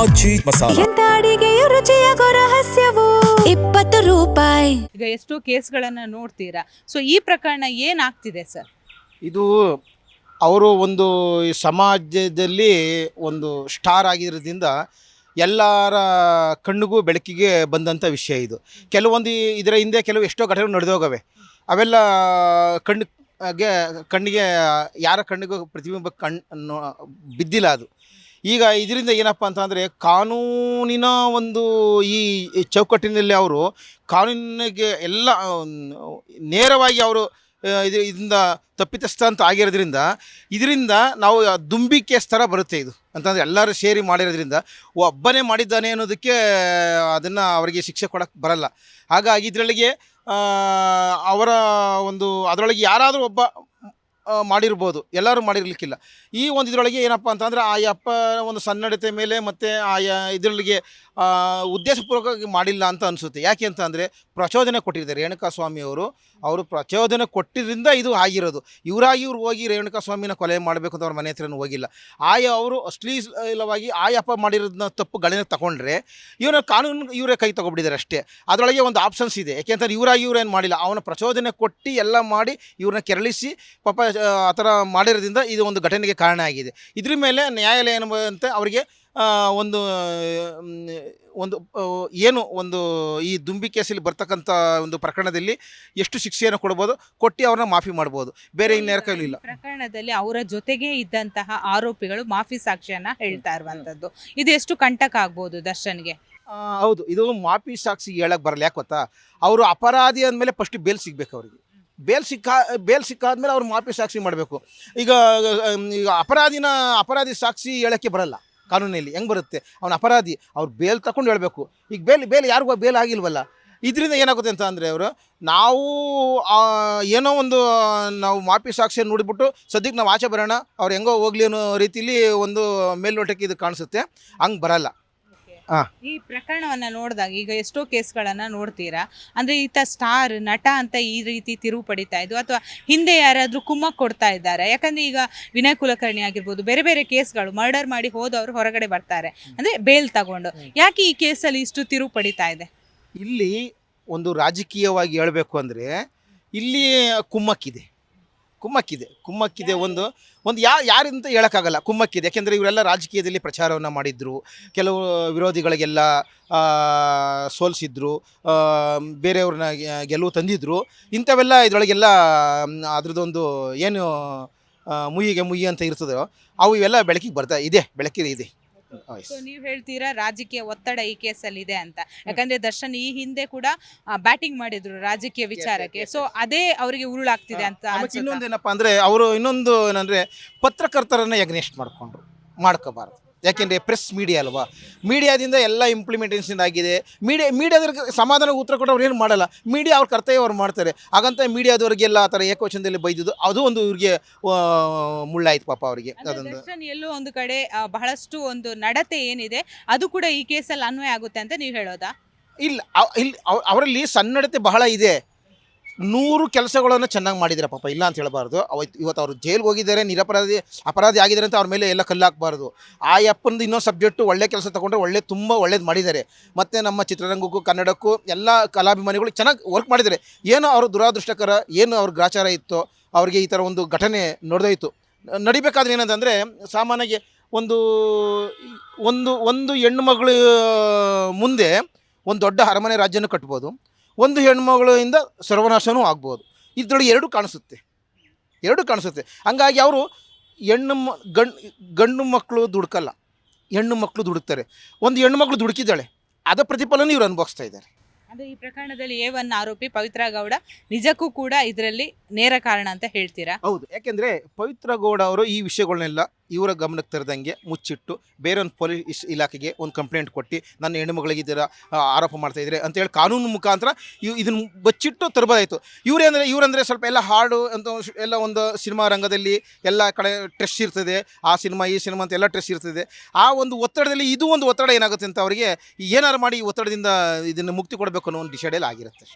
ಆಚಿ ಮಸಾಲ. ಎಂತ ಅಡಿಗೆಯ ರುಚಿಯಾಗೋ ರಹಸ್ಯವು 20 ರೂಪಾಯಿ. ಈಗ ಎಷ್ಟೋ ಕೇಸ್ಗಳನ್ನು ನೋಡ್ತೀರಾ, ಸೊ ಈ ಪ್ರಕರಣ ಏನಾಗ್ತಿದೆ ಸರ್? ಇದು ಅವರು ಒಂದು ಈ ಸಮಾಜದಲ್ಲಿ ಒಂದು ಸ್ಟಾರ್ ಆಗಿರೋದ್ರಿಂದ ಎಲ್ಲರ ಕಣ್ಣಿಗೂ ಬೆಳಕಿಗೆ ಬಂದಂಥ ವಿಷಯ ಇದು. ಕೆಲವೊಂದು ಇದರ ಹಿಂದೆ ಕೆಲವು ಎಷ್ಟೋ ಘಟನೆ ನಡೆದೋಗವೆ. ಅವೆಲ್ಲ ಕಣ್ಣಿಗೆ ಯಾರ ಕಣ್ಣಿಗೂ ಪ್ರತಿಬಿಂಬ ಬಿದ್ದಿಲ್ಲ ಅದು. ಈಗ ಇದರಿಂದ ಏನಪ್ಪ ಅಂತಂದರೆ ಕಾನೂನಿನ ಒಂದು ಈ ಚೌಕಟ್ಟಿನಲ್ಲಿ ಅವರು ಕಾನೂನಿಗೆ ಎಲ್ಲ ನೇರವಾಗಿ ಅವರು ಇದರಿಂದ ತಪ್ಪಿತಸ್ಥ ಅಂತ ಆಗಿರೋದ್ರಿಂದ ಇದರಿಂದ ನಾವು ದುಂಬಿ ಕೇಸ್ ಥರ ಬರುತ್ತೆ ಇದು ಅಂತಂದರೆ ಎಲ್ಲರೂ ಸೇರಿ ಮಾಡಿರೋದ್ರಿಂದ ಒಬ್ಬನೇ ಮಾಡಿದ್ದಾನೆ ಅನ್ನೋದಕ್ಕೆ ಅದನ್ನು ಅವರಿಗೆ ಶಿಕ್ಷೆ ಕೊಡೋಕ್ಕೆ ಬರಲ್ಲ. ಹಾಗಾಗಿ ಇದರೊಳಗೆ ಅವರ ಒಂದು ಅದರೊಳಗೆ ಯಾರಾದರೂ ಒಬ್ಬ ಮಾಡಿರ್ಬೋದು, ಎಲ್ಲರೂ ಮಾಡಿರಲಿಕ್ಕಿಲ್ಲ. ಈ ಒಂದು ಇದರೊಳಗೆ ಏನಪ್ಪ ಅಂತಂದರೆ ಆ ಅಪ್ಪ ಒಂದು ಸನ್ನಡತೆ ಮೇಲೆ ಮತ್ತು ಇದರೊಳಗೆ ಉದ್ದೇಶಪೂರ್ವಕವಾಗಿ ಮಾಡಿಲ್ಲ ಅಂತ ಅನಿಸುತ್ತೆ. ಯಾಕೆ ಅಂತ ಅಂದರೆ ಪ್ರಚೋದನೆ ಕೊಟ್ಟಿದ್ದಾರೆ ರೇಣುಕಾಸ್ವಾಮಿಯವರು. ಅವರು ಪ್ರಚೋದನೆ ಕೊಟ್ಟಿದ್ದರಿಂದ ಇದು ಆಗಿರೋದು. ಇವರಾಗಿ ಇವ್ರು ಹೋಗಿ ರೇಣುಕಾಸ್ವಾಮಿನ ಕೊಲೆ ಮಾಡಬೇಕು ಅಂತ ಅವ್ರ ಮನೆ ಹತ್ರನೂ ಹೋಗಿಲ್ಲ. ಅವರು ಅಶ್ಲೀಲವಾಗಿ ಅಪ್ಪ ಮಾಡಿರೋದನ್ನ ತಪ್ಪು ಗಣನೆಗೆ ತಗೊಂಡ್ರೆ ಇವನ ಕಾನೂನು ಇವರೇ ಕೈ ತೊಗೊಬಿಟ್ಟಿದ್ದಾರೆ ಅಷ್ಟೇ. ಅದರೊಳಗೆ ಒಂದು ಆಪ್ಷನ್ಸ್ ಇದೆ. ಯಾಕೆಂತಂದ್ರೆ ಇವರಾಗಿ ಇವ್ರೇನು ಮಾಡಿಲ್ಲ, ಅವನ ಪ್ರಚೋದನೆ ಕೊಟ್ಟು ಎಲ್ಲ ಮಾಡಿ ಇವ್ರನ್ನ ಕೆರಳಿಸಿ ಪಾಪ ಆ ಥರ ಮಾಡಿರೋದ್ರಿಂದ ಇದು ಒಂದು ಘಟನೆಗೆ ಕಾರಣ ಆಗಿದೆ. ಇದ್ರ ಮೇಲೆ ನ್ಯಾಯಾಲಯ ಏನಂತೆ ಅವರಿಗೆ ಒಂದು ಏನು ಒಂದು ಈ ದುಂಬಿ ಕೇಸಲ್ಲಿ ಬರ್ತಕ್ಕಂಥ ಒಂದು ಪ್ರಕರಣದಲ್ಲಿ ಎಷ್ಟು ಶಿಕ್ಷೆಯನ್ನು ಕೊಡ್ಬೋದು, ಕೊಟ್ಟು ಅವ್ರನ್ನ ಮಾಫಿ ಮಾಡ್ಬೋದು. ಬೇರೆ ಇನ್ಯಾರ ಕೈಲಿಲ್ಲ. ಪ್ರಕರಣದಲ್ಲಿ ಅವರ ಜೊತೆಗೆ ಇದ್ದಂತಹ ಆರೋಪಿಗಳು ಮಾಫಿ ಸಾಕ್ಷಿಯನ್ನ ಹೇಳ್ತಾ ಇರುವಂತದ್ದು, ಇದು ಎಷ್ಟು ಕಂಟಕ ಆಗ್ಬೋದು ದರ್ಶನ್ಗೆ? ಹೌದು, ಇದು ಮಾಫಿ ಸಾಕ್ಷಿ ಹೇಳಕ್ಕೆ ಬರಲ್ಲ. ಯಾಕೆ ಗೊತ್ತಾ, ಅವರು ಅಪರಾಧಿ ಅಂದಮೇಲೆ ಫಸ್ಟ್ ಬೇಲ್ ಸಿಗಬೇಕು ಅವ್ರಿಗೆ. ಬೇಲ್ ಸಿಕ್ಕಾದ್ಮೇಲೆ ಅವ್ರು ಮಾಫಿ ಸಾಕ್ಷಿ ಮಾಡಬೇಕು. ಈಗ ಅಪರಾಧಿ ಸಾಕ್ಷಿ ಹೇಳೋಕ್ಕೆ ಬರಲ್ಲ ಕಾನೂನಲ್ಲಿ. ಹೆಂಗೆ ಬರುತ್ತೆ? ಅವನ ಅಪರಾಧಿ, ಅವ್ರು ಬೇಲ್ ತಗೊಂಡು ಹೇಳಬೇಕು. ಈಗ ಬೇಲ್ ಯಾರಿಗೂ ಬೇಲ್ ಆಗಿಲ್ವಲ್ಲ. ಇದರಿಂದ ಏನಾಗುತ್ತೆ ಅಂತ ಅಂದರೆ ನಾವು ಏನೋ ಒಂದು ನಾವು ಮಾಫಿ ಸಾಕ್ಷಿಯನ್ನು ನೋಡಿಬಿಟ್ಟು ಸದ್ಯಕ್ಕೆ ನಾವು ಆಚೆ ಬರೋಣ, ಅವ್ರು ಹೆಂಗೋ ಹೋಗ್ಲಿ ಅನ್ನೋ ರೀತಿಲಿ ಒಂದು ಮೇಲ್ನೋಟಕ್ಕೆ ಇದು ಕಾಣಿಸುತ್ತೆ. ಹಂಗೆ ಬರಲ್ಲ. ಈ ಪ್ರಕರಣವನ್ನ ನೋಡಿದಾಗ ಈಗ ಎಷ್ಟೋ ಕೇಸ್ಗಳನ್ನ ನೋಡ್ತೀರಾ, ಅಂದ್ರೆ ಈತ ಸ್ಟಾರ್ ನಟ ಅಂತ ಈ ರೀತಿ ತಿರುವು ಪಡಿತಾ ಇದ್ದು, ಅಥವಾ ಹಿಂದೆ ಯಾರಾದ್ರೂ ಕುಮ್ಮಕ್ ಕೊಡ್ತಾ ಇದ್ದಾರೆ? ಯಾಕಂದ್ರೆ ಈಗ ವಿನಯ್ ಕುಲಕರ್ಣಿ ಆಗಿರ್ಬೋದು, ಬೇರೆ ಬೇರೆ ಕೇಸ್ಗಳು ಮರ್ಡರ್ ಮಾಡಿ ಹೋದವರು ಹೊರಗಡೆ ಬರ್ತಾರೆ ಅಂದ್ರೆ ಬೇಲ್ ತಗೊಂಡು. ಯಾಕೆ ಈ ಕೇಸಲ್ಲಿ ಇಷ್ಟು ತಿರುವು ಪಡಿತಾ ಇದೆ? ಇಲ್ಲಿ ಒಂದು ರಾಜಕೀಯವಾಗಿ ಹೇಳಬೇಕು ಅಂದರೆ ಇಲ್ಲಿ ಕುಮ್ಮಕ್ಕಿದೆ. ಒಂದು ಯಾರಂತ ಹೇಳೋಕ್ಕಾಗಲ್ಲ. ಕುಮ್ಮಕ್ಕಿದೆ. ಯಾಕೆಂದರೆ ಇವರೆಲ್ಲ ರಾಜಕೀಯದಲ್ಲಿ ಪ್ರಚಾರವನ್ನು ಮಾಡಿದ್ರು, ಕೆಲವು ವಿರೋಧಿಗಳಿಗೆಲ್ಲ ಸೋಲಿಸಿದ್ರು, ಬೇರೆಯವ್ರನ್ನ ಗೆಲುವು ತಂದಿದ್ರು. ಇಂಥವೆಲ್ಲ ಇದರೊಳಗೆಲ್ಲ ಅದ್ರದ್ದೊಂದು ಏನು ಮುಯ್ಯಿ ಅಂತ ಇರ್ತದೋ ಅವು ಇವೆಲ್ಲ ಬೆಳಕಿಗೆ ಇದೆ. ನೀವು ಹೇಳ್ತೀರಾ ರಾಜಕೀಯ ಒತ್ತಡ ಈ ಕೇಸಲ್ಲಿ ಇದೆ ಅಂತ. ಯಾಕಂದ್ರೆ ದರ್ಶನ್ ಈ ಹಿಂದೆ ಕೂಡ ಬ್ಯಾಟಿಂಗ್ ಮಾಡಿದ್ರು ರಾಜಕೀಯ ವಿಚಾರಕ್ಕೆ, ಸೊ ಅದೇ ಅವರಿಗೆ ಉರುಳಾಗ್ತಿದೆ ಅಂತ. ಇನ್ನೊಂದೇನಪ್ಪ ಅಂದರೆ ಅವರು ಇನ್ನೊಂದು ಏನಂದರೆ ಪತ್ರಕರ್ತರನ್ನ ಎಗ್ನೆಸ್ಟ್ ಮಾಡ್ಕೋಬಾರ್ದು. ಯಾಕೆಂದರೆ ಪ್ರೆಸ್ ಮೀಡಿಯಾ ಅಲ್ವಾ, ಮೀಡಿಯಾದಿಂದ ಎಲ್ಲ ಇಂಪ್ಲಿಮೆಂಟೇಷನ್ ಆಗಿದೆ. ಮೀಡಿಯಾದವ್ರಿಗೆ ಸಮಾಧಾನ ಉತ್ತರ ಕೊಟ್ಟವ್ರು ಏನು ಮಾಡಲ್ಲ. ಮೀಡಿಯಾ ಅವ್ರ ಕರ್ತವ್ಯ ಅವ್ರು ಮಾಡ್ತಾರೆ. ಹಾಗಂತ ಮೀಡಿಯಾದವ್ರಿಗೆಲ್ಲ ಆ ಥರ ಏಕವಚನದಲ್ಲಿ ಬೈದಿದ್ದು ಅದು ಒಂದು ಇವ್ರಿಗೆ ಮುಳ್ಳಾಯ್ತು ಪಾಪ ಅವರಿಗೆ. ಅದೊಂದು ಎಲ್ಲೋ ಒಂದು ಕಡೆ ಬಹಳಷ್ಟು ಒಂದು ನಡತೆ ಏನಿದೆ ಅದು ಕೂಡ ಈ ಕೇಸಲ್ಲಿ ಅನ್ವಯ ಆಗುತ್ತೆ ಅಂತ ನೀವು ಹೇಳೋದಾ? ಇಲ್ಲ, ಅವರಲ್ಲಿ ಸನ್ನಡತೆ ಬಹಳ ಇದೆ. 100 ಕೆಲಸಗಳನ್ನು ಚೆನ್ನಾಗಿ ಮಾಡಿದ್ದಾರೆ ಪಾಪ, ಇಲ್ಲ ಅಂತ ಹೇಳಬಾರ್ದು. ಇವತ್ತು ಅವರು ಜೈಲಿಗೆ ಹೋಗಿದ್ದಾರೆ, ಅಪರಾಧಿ ಆಗಿದ್ದಾರೆ ಅಂತ ಅವ್ರ ಮೇಲೆ ಎಲ್ಲ ಕಲ್ಲಾಕಬಾರ್ದು. ಆ ಅಪ್ಪಂದು ಇನ್ನೊಂದು ಸಬ್ಜೆಕ್ಟು ಒಳ್ಳೆ ಕೆಲಸ ತೊಗೊಂಡ್ರೆ ತುಂಬ ಒಳ್ಳೇದು ಮಾಡಿದ್ದಾರೆ. ಮತ್ತು ನಮ್ಮ ಚಿತ್ರರಂಗಕ್ಕೂ ಕನ್ನಡಕ್ಕೂ ಎಲ್ಲ ಕಲಾಭಿಮಾನಿಗಳು ಚೆನ್ನಾಗಿ ವರ್ಕ್ ಮಾಡಿದ್ದಾರೆ. ಏನೋ ಅವರು ದುರಾದೃಷ್ಟಕರ, ಏನು ಅವ್ರ ಗ್ರಾಚಾರ ಇತ್ತೋ ಅವ್ರಿಗೆ ಈ ಥರ ಒಂದು ಘಟನೆ ನಡೆದೋಯ್ತು. ನಡಿಬೇಕಾದ್ರೆ ಏನಂತಂದರೆ ಸಾಮಾನ್ಯವಾಗಿ ಒಂದು ಹೆಣ್ಣು ಮಗಳು ಮುಂದೆ ಒಂದು ದೊಡ್ಡ ಅರಮನೆ ರಾಜ್ಯನೂ ಕಟ್ಬೋದು, ಒಂದು ಹೆಣ್ಮಗಳಿಂದ ಸರ್ವನಾಶನೂ ಆಗ್ಬೋದು. ಇದರೊಳಗೆ ಎರಡು ಕಾಣಿಸುತ್ತೆ. ಹಂಗಾಗಿ ಅವರು ಗಂಡು ಮಕ್ಕಳು ದುಡುಕಲ್ಲ, ಹೆಣ್ಣು ಮಕ್ಕಳು ದುಡುಕ್ತಾರೆ. ಒಂದು ಹೆಣ್ಣು ಮಕ್ಕಳು ದುಡುಕಿದ್ದಾಳೆ, ಅದರ ಪ್ರತಿಫಲನ ಇವರು ಅನುಭವಿಸ್ತಾ ಇದ್ದಾರೆ. ಅಂದರೆ ಈ ಪ್ರಕರಣದಲ್ಲಿ A1 ಆರೋಪಿ ಪವಿತ್ರ ಗೌಡ ನಿಜಕ್ಕೂ ಕೂಡ ಇದರಲ್ಲಿ ನೇರ ಕಾರಣ ಅಂತ ಹೇಳ್ತೀರಾ? ಹೌದು. ಯಾಕೆಂದರೆ ಪವಿತ್ರ ಗೌಡ ಅವರು ಈ ವಿಷಯಗಳನ್ನೆಲ್ಲ ಇವರ ಗಮನಕ್ಕೆ ತರದಂಗೆ ಮುಚ್ಚಿಟ್ಟು ಬೇರೆ ಒಂದು ಪೊಲೀಸ್ ಇಲಾಖೆಗೆ ಒಂದು ಕಂಪ್ಲೇಂಟ್ ಕೊಟ್ಟು ನನ್ನ ಹೆಣ್ಣುಮಗಳಿಗೆ ಇದರ ಆರೋಪ ಮಾಡ್ತಾಯಿದ್ದಾರೆ ಅಂತೇಳಿ ಕಾನೂನು ಮುಖಾಂತರ ಇದನ್ನು ಬಚ್ಚಿಟ್ಟು ತರಬಹುದಾಯಿತು. ಇವರಂದರೆ ಸ್ವಲ್ಪ ಎಲ್ಲ ಹಾಡು ಅಂತ ಎಲ್ಲ ಒಂದು ಸಿನಿಮಾ ರಂಗದಲ್ಲಿ ಎಲ್ಲ ಕಡೆ ಟ್ರೆಸ್ ಇರ್ತದೆ, ಆ ಸಿನಿಮಾ ಈ ಸಿನಿಮಾ ಅಂತ ಎಲ್ಲ ಟ್ರೆಸ್ ಇರ್ತದೆ. ಆ ಒಂದು ಒತ್ತಡದಲ್ಲಿ ಇದು ಒಂದು ಒತ್ತಡ ಏನಾಗುತ್ತೆ ಅಂತ ಅವರಿಗೆ ಏನಾರು ಮಾಡಿ ಈ ಒತ್ತಡದಿಂದ ಇದನ್ನು ಮುಕ್ತಿ ಕೊಡಬೇಕು ಅನ್ನೋ ಒಂದು ಡಿಸೈಡಲ್ಲಿ ಆಗಿರುತ್ತೆ.